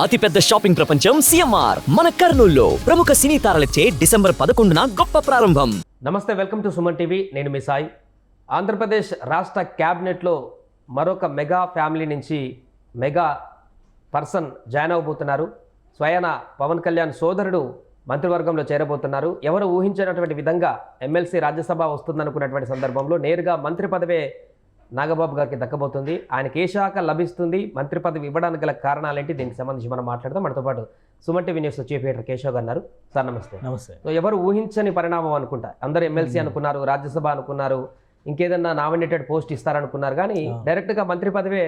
అతిపెద్ద షాపింగ్ ప్రపంచం సిఎంఆర్ మన కర్నూలులో ప్రముఖ సినీ తారలచే డిసెంబర్ 11న గొప్ప ప్రారంభం. నమస్తే, వెల్కమ్ టు సుమన్ టీవీ. నేను మీ సాయి. ఆంధ్రప్రదేశ్ రాష్ట్ర క్యాబినెట్లో మరొక మెగా ఫ్యామిలీ నుంచి మెగా పర్సన్ జాయిన్ అవబోతున్నారు. స్వయాన పవన్ కళ్యాణ్ సోదరుడు మంత్రివర్గంలో చేరబోతున్నారు. ఎవరు ఊహించినటువంటి విధంగా ఎమ్మెల్సీ రాజ్యసభ వస్తుందనుకున్నటువంటి సందర్భంలో నేరుగా మంత్రి పదవే నాగబాబు గారికి దక్కబోతుంది. ఆయనకి ఏ శాఖ లభిస్తుంది, మంత్రి పదవి ఇవ్వడానికి గల కారణాలేంటి, దీనికి సంబంధించి మనం మాట్లాడదాం. మనతో పాటు Suman TV news chief editor Keshav గారు ఉన్నారు. సార్ నమస్తే. నమస్తే. సో ఎవరు ఊహించని పరిణామం అనుకుంటా. అందరూ ఎమ్మెల్సీ అనుకున్నారు, రాజ్యసభ అనుకున్నారు, ఇంకేదన్నా నామినేటెడ్ పోస్ట్ ఇస్తారనుకున్నారు, కానీ డైరెక్ట్గా మంత్రి పదవే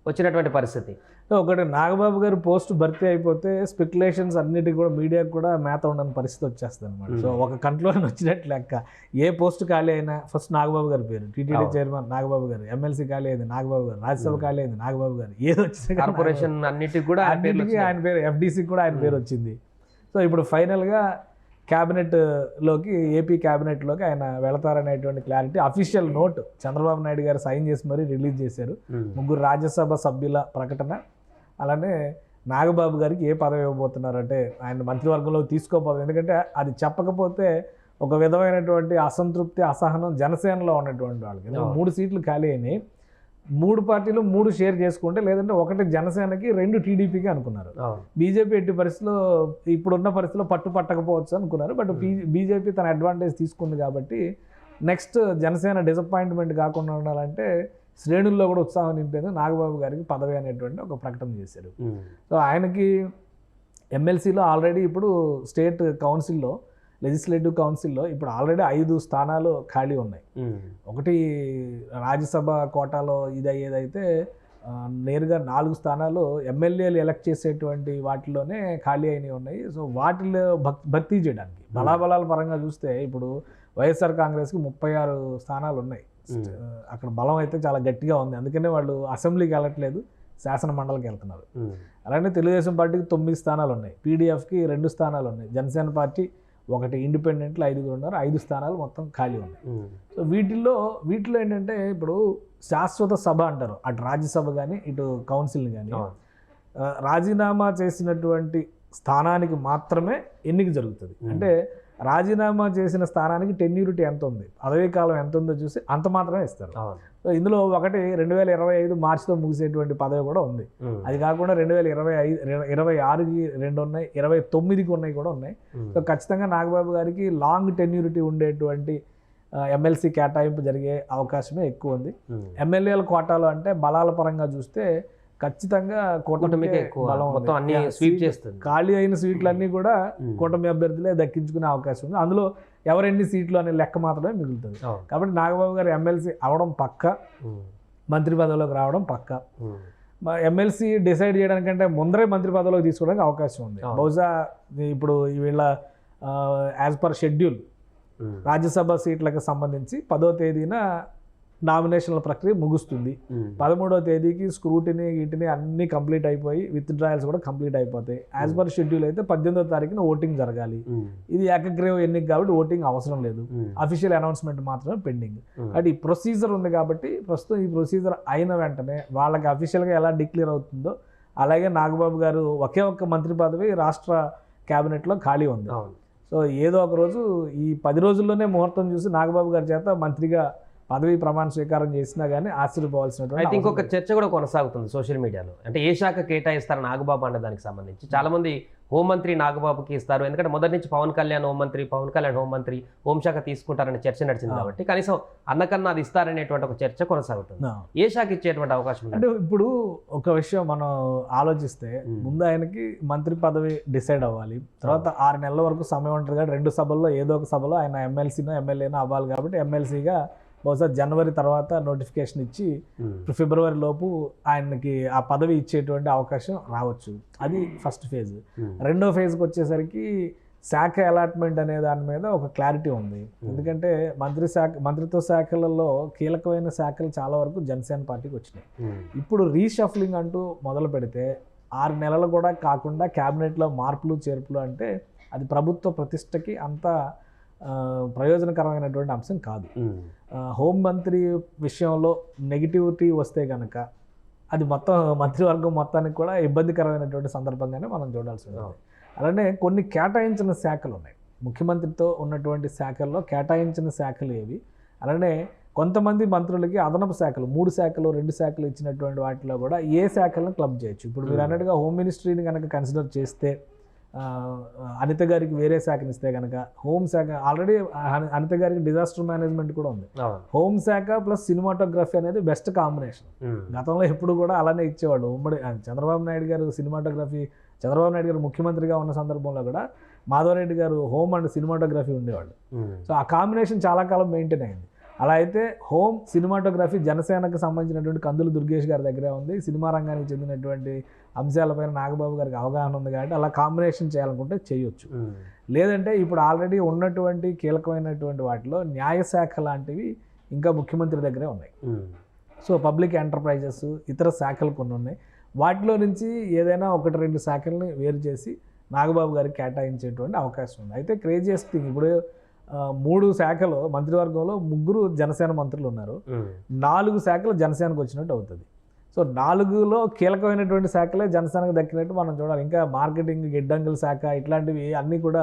వచ్చినటువంటి పరిస్థితి. ఒకటి నాగబాబు గారు పోస్ట్ భర్తీ అయిపోతే స్పెక్యులేషన్స్ అన్నిటికీ కూడా మీడియాకు కూడా మేత ఉండని పరిస్థితి వచ్చేస్తుంది అనమాట. సో ఒక కంట్రోల్ వచ్చినట్టు లెక్క. ఏ పోస్ట్ ఖాళీ అయినా ఫస్ట్ నాగబాబు గారి పేరు, టీటీడీ చైర్మన్ నాగబాబు గారు, ఎమ్మెల్సీ ఖాళీ అయింది నాగబాబు గారు, రాజ్యసభ ఖాళీ అయింది నాగబాబు గారు, ఏది వచ్చింది కార్పొరేషన్ అన్నిటికీ కూడా ఆయన పేరు, ఎఫ్డీసీ కూడా ఆయన పేరు వచ్చింది. సో ఇప్పుడు ఫైనల్గా క్యాబినెట్లోకి, ఏపీ క్యాబినెట్లోకి ఆయన వెళతారనేటువంటి clarity official note Chandrababu Naidu garu sign చేసి మరీ రిలీజ్ చేశారు. 3 రాజ్యసభ సభ్యుల ప్రకటన. అలానే నాగబాబు గారికి ఏ పదవి ఇవ్వబోతున్నారంటే ఆయన మంత్రివర్గంలో తీసుకోబోతున్నారు. ఎందుకంటే అది చెప్పకపోతే ఒక విధమైనటువంటి అసంతృప్తి, అసహనం జనసేనలో ఉన్నటువంటి వాళ్ళకి. 3 సీట్లు ఖాళీ అయినాయి. 3 పార్టీలు 3 షేర్ చేసుకుంటే, లేదంటే 1 జనసేనకి 2 టీడీపీకి అనుకున్నారు. బీజేపీ ఎట్టి పరిస్థితిలో ఇప్పుడున్న పరిస్థితిలో పట్టకపోవచ్చు అనుకున్నారు. బట్ బీజేపీ తన అడ్వాంటేజ్ తీసుకుంది కాబట్టి నెక్స్ట్ జనసేన డిసప్పాయింట్మెంట్ కాకుండా ఉండాలంటే శ్రేణుల్లో కూడా ఉత్సాహం నింపేందుకు నాగబాబు గారికి పదవి అనేటువంటి ఒక ప్రకటన చేశారు. సో ఆయనకి ఎమ్మెల్సీలో ఆల్రెడీ ఇప్పుడు స్టేట్ కౌన్సిల్లో, లెజిస్లేటివ్ కౌన్సిల్లో ఇప్పుడు ఆల్రెడీ 5 స్థానాలు ఖాళీ ఉన్నాయి. ఒకటి రాజ్యసభ కోటాలో ఏదైతే నేరుగా 4 స్థానాలు ఎమ్మెల్యేలు ఎలక్ట్ చేసేటువంటి వాటిలోనే ఖాళీ అయినవి ఉన్నాయి. సో వాటిలో భర్తీ చేయడానికి బలాబలాల పరంగా చూస్తే ఇప్పుడు వైఎస్ఆర్ కాంగ్రెస్కి 36 స్థానాలు ఉన్నాయి. అక్కడ బలం అయితే చాలా గట్టిగా ఉంది. అందుకనే వాళ్ళు అసెంబ్లీకి వెళ్ళట్లేదు, శాసన మండలికి వెళ్తున్నారు. అలానే తెలుగుదేశం పార్టీకి 9 స్థానాలు ఉన్నాయి, పీడీఎఫ్కి 2 స్థానాలు ఉన్నాయి, జనసేన పార్టీ 1, ఇండిపెండెంట్లు 5 ఉన్నారు, 5 స్థానాలు మొత్తం ఖాళీ ఉన్నాయి. సో వీటిలో ఏంటంటే ఇప్పుడు శాశ్వత సభ అంటారు, అటు రాజ్యసభ కానీ ఇటు కౌన్సిల్ని కానీ, రాజీనామా చేసినటువంటి స్థానానికి మాత్రమే ఎన్నిక జరుగుతుంది. అంటే రాజీనామా చేసిన స్థానానికి టెన్యూరిటీ ఎంత ఉంది, పదవీ కాలం ఎంత ఉందో చూసి అంత మాత్రమే ఇస్తారు. సో ఇందులో ఒకటి 2025 మార్చితో ముగిసేటువంటి పదవి కూడా ఉంది. అది కాకుండా 2026కి 2 ఉన్నాయి, 29కి ఉన్నాయి కూడా ఉన్నాయి. సో ఖచ్చితంగా నాగబాబు గారికి లాంగ్ టెన్యూరిటీ ఉండేటువంటి ఎమ్మెల్సీ కేటాయింపు జరిగే అవకాశమే ఎక్కువ ఉంది. ఎమ్మెల్యేల కోటాలో అంటే బలాల పరంగా చూస్తే ఖచ్చితంగా కూటమికి బలం, ఖాళీ అయిన సీట్లన్నీ కూడా కూటమి అభ్యర్థులే దక్కించుకునే అవకాశం ఉంది. అందులో ఎవరెన్ని సీట్లు అనే లెక్క మాత్రమే మిగులుతుంది. కాబట్టి నాగబాబు గారు ఎమ్మెల్సీ అవడం పక్క, మంత్రి పదవిలోకి రావడం పక్క. ఎమ్మెల్సీ డిసైడ్ చేయడానికంటే ముందరే మంత్రి పదవిలోకి తీసుకోవడానికి అవకాశం ఉంది. బహుశా ఇప్పుడు వీళ్ళ యాజ్ పర్ షెడ్యూల్ రాజ్యసభ సీట్లకు సంబంధించి 10వ తేదీన నామినేషన్ల ప్రక్రియ ముగుస్తుంది. 13వ తేదీకి స్క్రూటినీ వీటిని అన్నీ కంప్లీట్ అయిపోయి విత్ డ్రాయల్స్ కూడా కంప్లీట్ అయిపోతాయి. యాజ్ పర్ షెడ్యూల్ అయితే 18వ తారీఖున ఓటింగ్ జరగాలి. ఇది ఏకగ్రీవ ఎన్నిక కాబట్టి ఓటింగ్ అవసరం లేదు, అఫీషియల్ అనౌన్స్మెంట్ మాత్రమే పెండింగ్. అంటే ఈ ప్రొసీజర్ ఉంది కాబట్టి ప్రస్తుతం ఈ ప్రొసీజర్ అయిన వెంటనే వాళ్ళకి అఫీషియల్గా ఎలా డిక్లేర్ అవుతుందో అలాగే నాగబాబు గారు ఒకే ఒక్క మంత్రి పదవి రాష్ట్ర క్యాబినెట్లో ఖాళీ ఉంది. సో ఏదో ఒక రోజు ఈ 10 రోజుల్లోనే ముహూర్తం చూసి నాగబాబు గారి చేత మంత్రిగా పదవి ప్రమాణ స్వీకారం చేసినా కానీ ఆశ్చర్యపోవాల్సినటువంటి. అయితే ఇంకొక చర్చ కూడా కొనసాగుతుంది సోషల్ మీడియాలో. అంటే ఏ శాఖ కేటాయిస్తారు నాగబాబు అన్న దానికి సంబంధించి చాలా మంది హోంమంత్రి నాగబాబుకి ఇస్తారు, ఎందుకంటే మొదటి నుంచి పవన్ కళ్యాణ్ హోంమంత్రి హోంశాఖ తీసుకుంటారనే చర్చ నడిచింది కాబట్టి కనీసం అన్నకన్నా అది ఇస్తారనేటువంటి ఒక చర్చ కొనసాగుతుంది. ఏ శాఖ ఇచ్చేటువంటి అవకాశం ఉంది? అంటే ఇప్పుడు ఒక విషయం మనం ఆలోచిస్తే ముందు ఆయనకి మంత్రి పదవి డిసైడ్ అవ్వాలి, తర్వాత 6 నెలల వరకు సమయం ఉంటుంది కాబట్టి 2 సభల్లో ఏదో ఒక సభలో ఆయన ఎమ్మెల్సీనో ఎమ్మెల్యేనో అవ్వాలి. కాబట్టి ఎమ్మెల్సీగా బహుశా జనవరి తర్వాత నోటిఫికేషన్ ఇచ్చి ఫిబ్రవరి లోపు ఆయనకి ఆ పదవి ఇచ్చేటువంటి అవకాశం రావచ్చు. అది ఫస్ట్ ఫేజ్. 2వ ఫేజ్కి వచ్చేసరికి శాఖ అలాట్మెంట్ అనే దాని మీద ఒక క్లారిటీ ఉంది. ఎందుకంటే మంత్రిత్వ శాఖలలో కీలకమైన శాఖలు చాలా వరకు జనసేన పార్టీకి వచ్చినాయి. ఇప్పుడు రీషఫ్లింగ్ అంటూ మొదలు పెడితే 6 నెలలు కూడా కాకుండా క్యాబినెట్లో మార్పులు చేర్పులు అంటే అది ప్రభుత్వ ప్రతిష్టకి అంత ప్రయోజనకరమైనటువంటి అంశం కాదు. హోంమంత్రి విషయంలో నెగిటివిటీ వస్తే కనుక అది మొత్తం మంత్రివర్గం మొత్తానికి కూడా ఇబ్బందికరమైనటువంటి సందర్భంగానే మనం చూడాల్సి ఉంటుంది. అలానే కొన్ని కేటాయించిన శాఖలు ఉన్నాయి, ముఖ్యమంత్రితో ఉన్నటువంటి శాఖల్లో కేటాయించిన శాఖలు ఏవి, అలానే కొంతమంది మంత్రులకి అదనపు శాఖలు 3 శాఖలు 2 శాఖలు ఇచ్చినటువంటి వాటిలో కూడా ఏ శాఖలను క్లబ్ చేయొచ్చు. ఇప్పుడు మీరు అన్నట్టుగా హోమ్ మినిస్ట్రీని కనుక కన్సిడర్ చేస్తే అనిత గారికి వేరే శాఖని ఇస్తే కనుక హోమ్ శాఖ ఆల్రెడీ అనిత గారికి డిజాస్టర్ మేనేజ్మెంట్ కూడా ఉంది. హోమ్ శాఖ ప్లస్ సినిమాటోగ్రఫీ అనేది బెస్ట్ కాంబినేషన్. గతంలో ఎప్పుడు కూడా అలానే ఇచ్చేవాళ్ళు. ఉమ్మడి చంద్రబాబు నాయుడు గారు సినిమాటోగ్రఫీ, చంద్రబాబు నాయుడు గారు ముఖ్యమంత్రిగా ఉన్న సందర్భంలో కూడా మాధవరెడ్డి గారు హోమ్ అండ్ సినిమాటోగ్రఫీ ఉండేవాళ్ళు. సో ఆ కాంబినేషన్ చాలా కాలం మెయింటైన్ అయింది. అలా అయితే హోమ్ సినిమాటోగ్రఫీ జనసేనకు సంబంధించినటువంటి కందులు దుర్గేష్ గారి దగ్గరే ఉంది. సినిమా రంగానికి చెందినటువంటి అంశాలపైన నాగబాబు గారికి అవగాహన ఉంది కాబట్టి అలా కాంబినేషన్ చేయాలనుకుంటే చేయొచ్చు. లేదంటే ఇప్పుడు ఆల్రెడీ ఉన్నటువంటి కీలకమైనటువంటి వాటిలో న్యాయశాఖ లాంటివి ఇంకా ముఖ్యమంత్రి దగ్గరే ఉన్నాయి. సో పబ్లిక్ ఎంటర్ప్రైజెస్ ఇతర శాఖలు కొన్ని ఉన్నాయి. వాటిలో నుంచి ఏదైనా 1-2 శాఖల్ని వేరు చేసి నాగబాబు గారికి కేటాయించేటువంటి అవకాశం ఉంది. అయితే క్రేజియస్ట్ థింగ్, ఇప్పుడు 3 శాఖలు మంత్రివర్గంలో 3 జనసేన మంత్రులు ఉన్నారు. 4 శాఖలు జనసేనకు వచ్చినట్టు అవుతుంది. సో 4లో కీలకమైనటువంటి శాఖలే జనసేనకు దక్కినట్టు మనం చూడాలి. ఇంకా మార్కెటింగ్, గిడ్డంగుల శాఖ ఇట్లాంటివి అన్నీ కూడా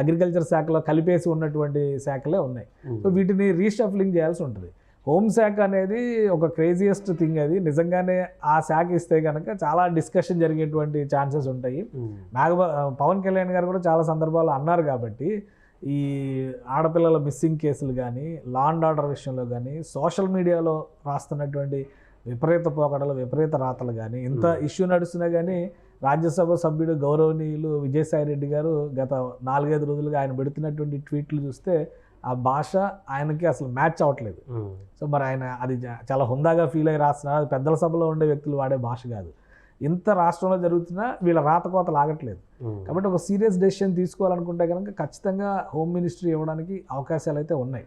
అగ్రికల్చర్ శాఖలో కలిపేసి ఉన్నటువంటి శాఖలే ఉన్నాయి. సో వీటిని రీషఫ్లింగ్ చేయాల్సి ఉంటుంది. హోంశాఖ అనేది ఒక క్రేజియస్ట్ థింగ్. అది నిజంగానే ఆ శాఖ ఇస్తే కనుక చాలా డిస్కషన్ జరిగేటువంటి ఛాన్సెస్ ఉంటాయి. పవన్ కళ్యాణ్ గారు కూడా చాలా సందర్భాల్లో అన్నారు కాబట్టి ఈ ఆడపిల్లల మిస్సింగ్ కేసులు కానీ, లా అండ్ ఆర్డర్ విషయంలో కానీ, సోషల్ మీడియాలో రాస్తున్నటువంటి విపరీత పోకడలు, విపరీత రాతలు కానీ, ఇంత ఇష్యూ నడుస్తున్నా కానీ రాజ్యసభ సభ్యుడు గౌరవనీయులు విజయసాయి రెడ్డి గారు గత 4-5 రోజులుగా ఆయన పెడుతున్నటువంటి ట్వీట్లు చూస్తే ఆ భాష ఆయనకి అసలు మ్యాచ్ అవ్వట్లేదు. సో మరి ఆయన అది చాలా హుందాగా ఫీల్ అయ్యి రాస్తున్నారు. అది పెద్దల సభలో ఉండే వ్యక్తులు వాడే భాష కాదు. ఇంత రాష్ట్రంలో జరుగుతున్నా వీళ్ళ రాతకోతలు ఆగట్లేదు. కాబట్టి ఒక సీరియస్ డెసిషన్ తీసుకోవాలనుకుంటే కనుక ఖచ్చితంగా హోమ్ మినిస్ట్రీ ఇవ్వడానికి అవకాశాలు అయితే ఉన్నాయి.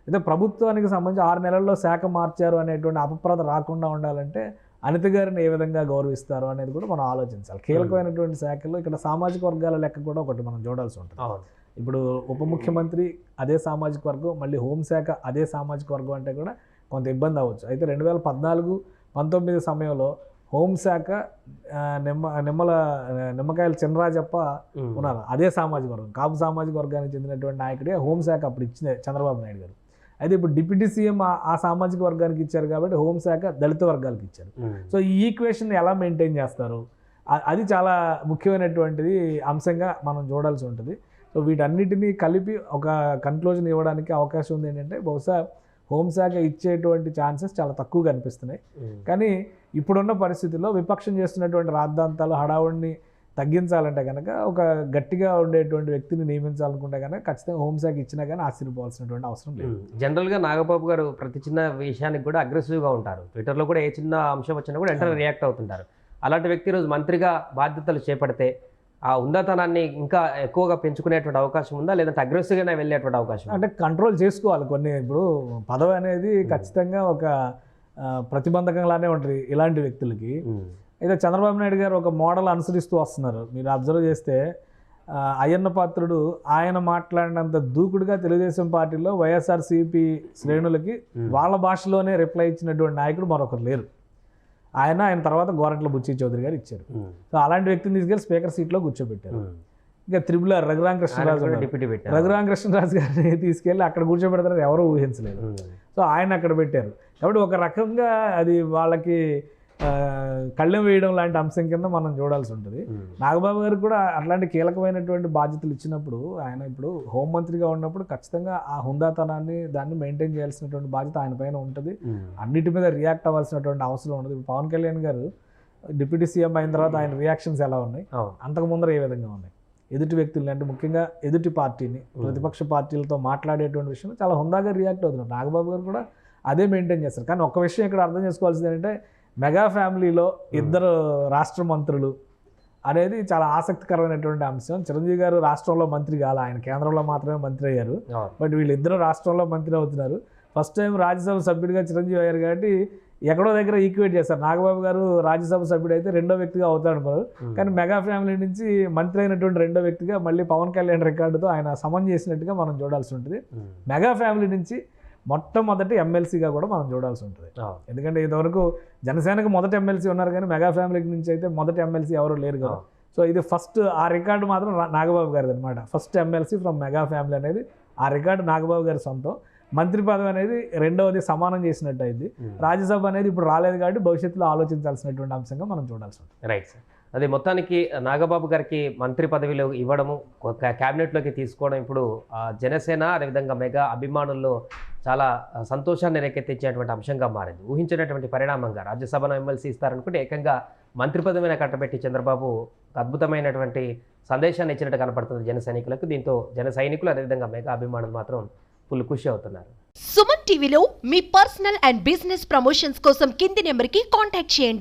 అయితే ప్రభుత్వానికి సంబంధించి 6 నెలల్లో శాఖ మార్చారు అనేటువంటి అపప్రద రాకుండా ఉండాలంటే అనిత గారిని ఏ విధంగా గౌరవిస్తారు అనేది కూడా మనం ఆలోచించాలి. కీలకమైనటువంటి శాఖల్లో ఇక్కడ సామాజిక వర్గాల లెక్క కూడా ఒకటి మనం చూడాల్సి ఉంటుంది. ఇప్పుడు ఉప ముఖ్యమంత్రి అదే సామాజిక వర్గం, మళ్ళీ హోంశాఖ అదే సామాజిక వర్గం అంటే కూడా కొంత ఇబ్బంది అవ్వచ్చు. అయితే 2014-19 సమయంలో హోంశాఖ నిమ్మకాయల చినరాజప్ప ఉన్నారు, అదే సామాజిక వర్గం, కాపు సామాజిక వర్గానికి చెందినటువంటి నాయకుడే హోంశాఖ అప్పుడు ఇచ్చింది చంద్రబాబు నాయుడు గారు. అయితే ఇప్పుడు డిప్యూటీ సీఎం ఆ సామాజిక వర్గానికి ఇచ్చారు కాబట్టి హోంశాఖ దళిత వర్గాలకు ఇచ్చారు. సో ఈ ఈక్వేషన్ ఎలా మెయింటైన్ చేస్తారు, అది చాలా ముఖ్యమైనటువంటిది అంశంగా మనం చూడాల్సి ఉంటుంది. సో వీటన్నిటినీ కలిపి ఒక కన్క్లూజన్ ఇవ్వడానికి అవకాశం ఉంది. ఏంటంటే బహుశా హోంశాఖ ఇచ్చేటువంటి ఛాన్సెస్ చాలా తక్కువగా అనిపిస్తున్నాయి. కానీ ఇప్పుడున్న పరిస్థితుల్లో విపక్షం చేస్తున్నటువంటి రాద్ధాంతాలు, హడావుడిని తగ్గించాలంటే కనుక ఒక గట్టిగా ఉండేటువంటి వ్యక్తిని నియమించాలనుకుంటే కనుక ఖచ్చితంగా హోంశాఖ ఇచ్చినా కానీ ఆశ్చర్యపోవాల్సినటువంటి అవసరం లేదు. జనరల్గా నాగబాబు గారు ప్రతి చిన్న విషయానికి కూడా అగ్రెసివ్గా ఉంటారు. ట్విట్టర్లో కూడా ఏ చిన్న అంశం వచ్చినా కూడా వెంటనే రియాక్ట్ అవుతుంటారు. అలాంటి వ్యక్తి ఈరోజు మంత్రిగా బాధ్యతలు చేపడితే ఆ ఉందాతనాన్ని ఇంకా ఎక్కువగా పెంచుకునేటువంటి అవకాశం ఉందా, లేదంటే అగ్రెసివ్గానే వెళ్ళేటువంటి అవకాశం? అంటే కంట్రోల్ చేసుకోవాలి కొన్ని. ఇప్పుడు పదవి అనేది ఖచ్చితంగా ఒక ప్రతిబంధకంలానే ఉంటుంది ఇలాంటి వ్యక్తులకి. అయితే చంద్రబాబు నాయుడు గారు ఒక మోడల్ అనుసరిస్తూ వస్తున్నారు. మీరు అబ్జర్వ్ చేస్తే అయ్యన్న పాత్రుడు ఆయన మాట్లాడినంత దూకుడుగా తెలుగుదేశం పార్టీలో వైఎస్ఆర్సీపీ శ్రేణులకి వాళ్ళ భాషలోనే రిప్లై ఇచ్చినటువంటి నాయకుడు మరొకరు లేరు. ఆయన తర్వాత గోరంట్ల బుచ్చి చౌదరి గారు ఇచ్చారు. సో అలాంటి వ్యక్తిని తీసుకెళ్ళి స్పీకర్ సీట్లో కూర్చోబెట్టారు. ఇంకా త్రిబులర్ రఘురామకృష్ణరాజు గారిని తీసుకెళ్ళి అక్కడ కూర్చోబెడతారని ఎవరూ ఊహించలేదు. సో ఆయన అక్కడ పెట్టారు. కాబట్టి ఒక రకంగా అది వాళ్ళకి కళ్ళెం వేయడం లాంటి అంశం కింద మనం చూడాల్సి ఉంటుంది. నాగబాబు గారు కూడా అట్లాంటి కీలకమైనటువంటి బాధ్యతలు ఇచ్చినప్పుడు, ఆయన ఇప్పుడు హోంమంత్రిగా ఉన్నప్పుడు ఖచ్చితంగా ఆ హుందాతనాన్ని దాన్ని మెయింటైన్ చేయాల్సినటువంటి బాధ్యత ఆయన పైన ఉంటుంది. అన్నిటి మీద రియాక్ట్ అవ్వాల్సినటువంటి అవసరం ఉండదు. పవన్ కళ్యాణ్ గారు డిప్యూటీ సీఎం అయిన తర్వాత ఆయన రియాక్షన్స్ ఎలా ఉన్నాయి, అంతకు ముందర ఏ విధంగా ఉన్నాయి, ఎదుటి వ్యక్తుల్ని అంటే ముఖ్యంగా ఎదుటి పార్టీని, ప్రతిపక్ష పార్టీలతో మాట్లాడేటువంటి విషయం చాలా హుందాగా రియాక్ట్ అవుతున్నారు. నాగబాబు గారు కూడా అదే మెయింటైన్ చేస్తారు. కానీ ఒక్క విషయం ఇక్కడ అర్థం చేసుకోవాల్సింది ఏంటంటే మెగా ఫ్యామిలీలో 2 రాష్ట్ర మంత్రులు అనేది చాలా ఆసక్తికరమైనటువంటి అంశం. చిరంజీవి గారు రాష్ట్రంలో మంత్రి కాదు, ఆయన కేంద్రంలో మాత్రమే మంత్రి అయ్యారు. బట్ వీళ్ళిద్దరూ రాష్ట్రంలో మంత్రి అవుతున్నారు. ఫస్ట్ టైం రాజ్యసభ సభ్యుడిగా చిరంజీవి అయ్యారు కాబట్టి ఎక్కడో దగ్గర ఈక్వేట్ చేస్తారు. నాగబాబు గారు రాజ్యసభ సభ్యుడు అయితే 2వ వ్యక్తిగా అవుతాడు అనుకున్నారు. కానీ మెగా ఫ్యామిలీ నుంచి మంత్రి అయినటువంటి 2వ వ్యక్తిగా మళ్ళీ పవన్ కళ్యాణ్ రికార్డుతో ఆయన సమన్ చేసినట్టుగా మనం చూడాల్సి ఉంటుంది. మెగా ఫ్యామిలీ నుంచి మొట్టమొదటి ఎమ్మెల్సీగా కూడా మనం చూడాల్సి ఉంటుంది. అవును. ఎందుకంటే ఇదివరకు జనసేనకు మొదటి ఎమ్మెల్సీ ఉన్నారు కానీ మెగా ఫ్యామిలీకి నుంచి అయితే మొదటి ఎమ్మెల్సీ ఎవరు లేరు కదా. సో ఇది ఫస్ట్ ఆ రికార్డు మాత్రం నాగబాబు గారిది అనమాట. First MLC from mega family అనేది ఆ రికార్డు నాగబాబు గారి సొంతం. మంత్రి పదవి అనేది రెండవది సమానం చేసినట్టు అయింది. రాజ్యసభ అనేది ఇప్పుడు రాలేదు కాబట్టి భవిష్యత్తులో ఆలోచించాల్సినటువంటి అంశంగా మనం చూడాల్సి ఉంటుంది. Right sir. అదే మొత్తానికి నాగబాబు గారికి మంత్రి పదవిలో ఇవ్వడము, క్యాబినెట్లోకి తీసుకోవడం ఇప్పుడు జనసేన అదేవిధంగా మెగా అభిమానుల్లో చాలా సంతోషాన్ని రేకెత్తించేటువంటి అంశంగా మారింది. ఊహించినటువంటి పరిణామంగా రాజ్యసభను ఎమ్మెల్సీ ఇస్తారనుకుంటే ఏకంగా మంత్రి పదవిని కట్టబెట్టి చంద్రబాబు అద్భుతమైనటువంటి సందేశాన్ని ఇచ్చినట్టు కనపడుతుంది జన సైనికులకు. దీంతో జన సైనికులు అదేవిధంగా మెగా అభిమానులు మాత్రం ఫుల్ ఖుషి అవుతున్నారు. సుమన్ టీవీలో మీ పర్సనల్ అండ్ బిజినెస్ ప్రమోషన్స్ కోసం కింది నెంబర్కి కాంటాక్ట్ చేయండి.